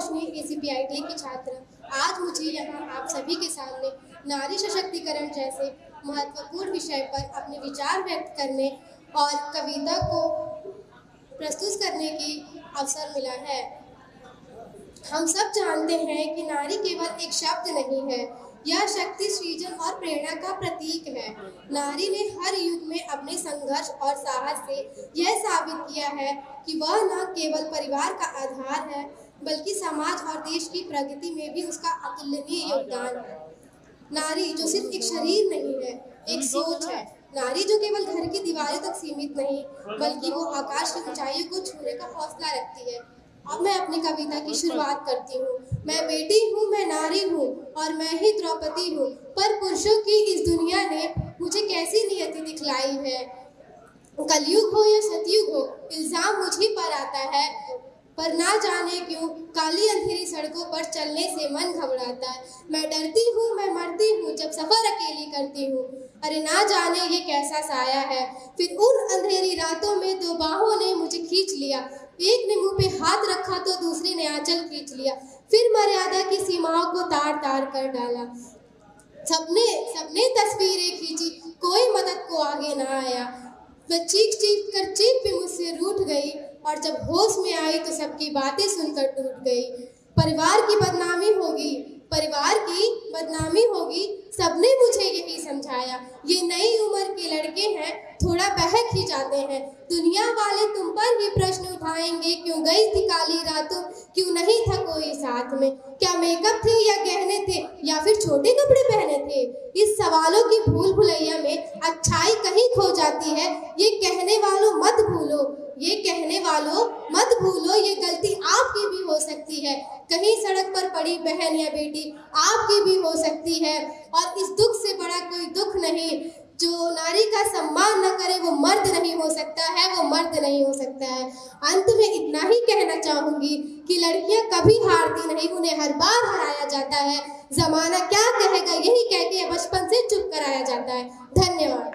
रोशनी ACPIT के छात्र, आज मुझे यहाँ आप सभी के सामने नारी सशक्तिकरण जैसे महत्वपूर्ण विषय पर अपने विचार व्यक्त करने और कविता को प्रस्तुत करने की अवसर मिला है। हम सब जानते हैं कि नारी केवल एक शब्द नहीं है, यह शक्ति, सृजन और प्रेरणा का प्रतीक है। नारी ने हर युग में अपने संघर्ष और साहस से यह साबित किया है कि वह न केवल परिवार का आधार है, बल्कि समाज और देश की प्रगति में भी उसका अतुलनीय योगदान है। नारी जो सिर्फ एक शरीर नहीं है, एक सोच है। नारी जो केवल घर की दीवारों तक सीमित नहीं, बल्कि वो आकाश की ऊंचाइयों को छूने का हौसला रखती है। अब मैं अपनी कविता की शुरुआत करती हूँ। मैं बेटी हूँ, मैं नारी हूँ और मैं ही द्रौपदी हूँ, पर पुरुषों की इस दुनिया ने मुझे कैसी नियति दिखलाई है। कलयुग हो या सतयुग हो, इल्जाम मुझ ही पर आता है, पर ना जाने क्यों काली अंधेरी सड़कों पर चलने से मन घबराता है। मैं डरती हूँ, मैं मरती हूँ जब सफर अकेली करती हूँ। अरे ना जाने ये कैसा साया है, फिर उन अंधेरी रातों में दो बाहों ने मुझे खींच लिया। एक ने मुंह पे हाथ रखा तो दूसरी ने आंचल खींच लिया, फिर मर्यादा की सीमाओं को तार तार कर डाला। सबने तस्वीरें खींची, कोई मदद को आगे ना आया। मैं चीख कर चीख भी मुझसे रूठ गई, और जब होश में आई तो सबकी बातें सुनकर टूट गई। परिवार की बदनामी होगी, सबने मुझे यही समझाया। ये नई उम्र के लड़के हैं, थोड़ा बहक ही जाते हैं। दुनिया वाले तुम पर ही प्रश्न उठाएंगे, क्यों गई थी काली रातों, क्यों नहीं था कोई साथ में। क्या मेकअप थे या गहने थे, या फिर छोटे कपड़े पहने थे। इस सवालों की भूल भुलैया में अच्छाई कहीं खो जाती है। ये कहने वालों मत भूलो, ये गलती आपकी भी हो सकती है। कहीं सड़क पर पड़ी बहन या बेटी आपकी भी हो सकती है। और इस दुख से बड़ा कोई दुख नहीं, जो नारी का सम्मान न करे वो मर्द नहीं हो सकता है। अंत में इतना ही कहना चाहूंगी कि लड़कियां कभी हारती नहीं, उन्हें हर बार हराया जाता है। जमाना क्या कहेगा यही कह के बचपन से चुप कराया जाता है। धन्यवाद।